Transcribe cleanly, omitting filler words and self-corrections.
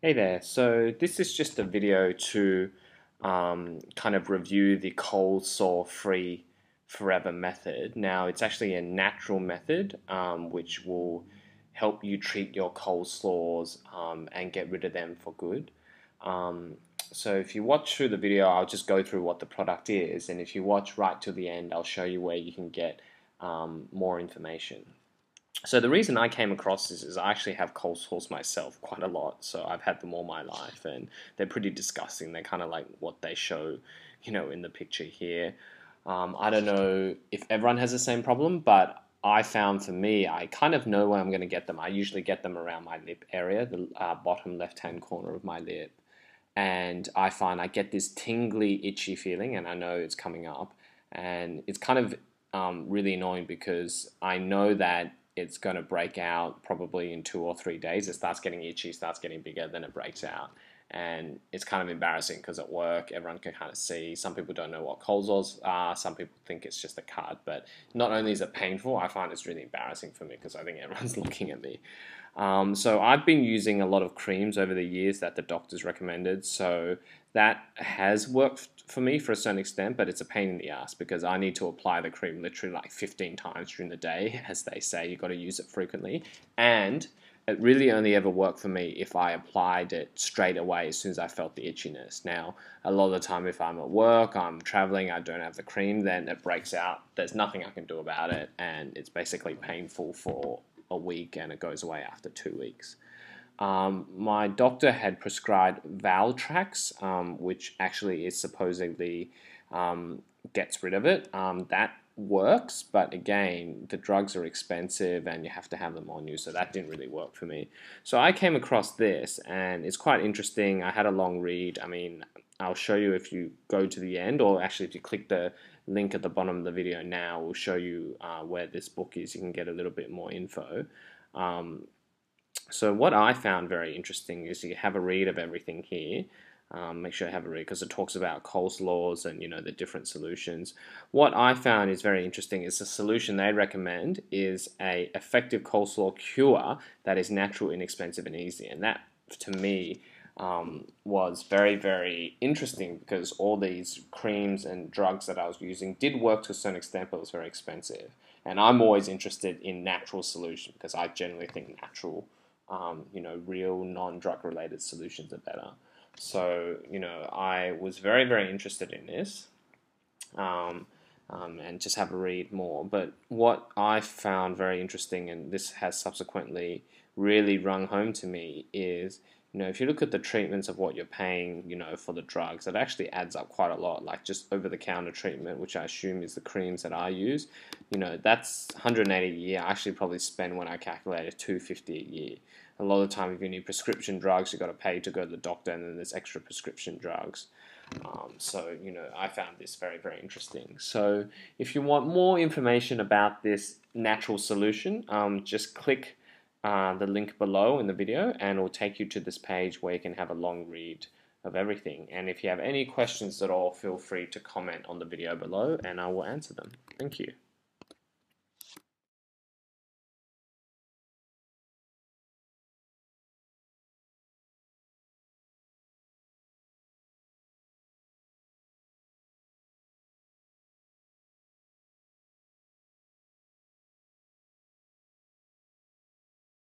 Hey there, so this is just a video to kind of review the cold sore free forever method. Now it's actually a natural method which will help you treat your cold sores and get rid of them for good. Um, so if you watch through the video, I'll just go through what the product is, and if you watch right to the end, I'll show you where you can get more information. So the reason I came across this is I actually have cold sores myself quite a lot. So I've had them all my life, and they're pretty disgusting. They're kind of like what they show, in the picture here. I don't know if everyone has the same problem, but I found for me, I kind of know where I'm going to get them. I usually get them around my lip area, the bottom left-hand corner of my lip. And I find I get this tingly, itchy feeling, and I know it's coming up. And it's kind of really annoying because I know that it's going to break out probably in 2 or 3 days. It starts getting itchy, starts getting bigger, then it breaks out. And it's kind of embarrassing because at work, everyone can kind of see. Some people don't know what cold sores are. Some people think it's just a cut. But not only is it painful, I find it's really embarrassing for me because I think everyone's looking at me. So I've been using a lot of creams over the years that the doctors recommended. So that has worked for me for a certain extent, but it's a pain in the ass because I need to apply the cream literally like 15 times during the day. As they say, you've got to use it frequently. And it really only ever worked for me if I applied it straight away as soon as I felt the itchiness. Now, a lot of the time if I'm at work, I'm traveling, I don't have the cream, then it breaks out. There's nothing I can do about it, and it's basically painful for a week and it goes away after 2 weeks. My doctor had prescribed Valtrax, which actually is supposedly gets rid of it. That works, but again, the drugs are expensive and you have to have them on you, so that didn't really work for me. So I came across this, and it's quite interesting. I had a long read. I mean, I'll show you if you go to the end, or actually if you click the link at the bottom of the video now, we'll show you where this book is. You can get a little bit more info. So what I found very interesting is you have a read of everything here. Make sure you have a read because it talks about coleslaws and the different solutions. What I found is very interesting is the solution they recommend is a effective coleslaw cure that is natural, inexpensive, and easy. And that to me was very, very interesting because all these creams and drugs that I was using did work to a certain extent, but it was very expensive. And I'm always interested in natural solutions because I generally think natural, real non-drug related solutions are better. So, I was very, very interested in this and just have a read more. But what I found very interesting, and this has subsequently really rung home to me, is if you look at the treatments of what you're paying, for the drugs, it actually adds up quite a lot. Like just over-the-counter treatment, which I assume is the creams that I use, that's 180 a year. I actually probably spend, when I calculate it, 250 a year. A lot of the time, if you need prescription drugs, you've got to pay to go to the doctor, and then there's extra prescription drugs. So, I found this very, very interesting. So, if you want more information about this natural solution, just click the link below in the video, and it will take you to this page where you can have a long read of everything. And if you have any questions at all, feel free to comment on the video below, and I will answer them. Thank you.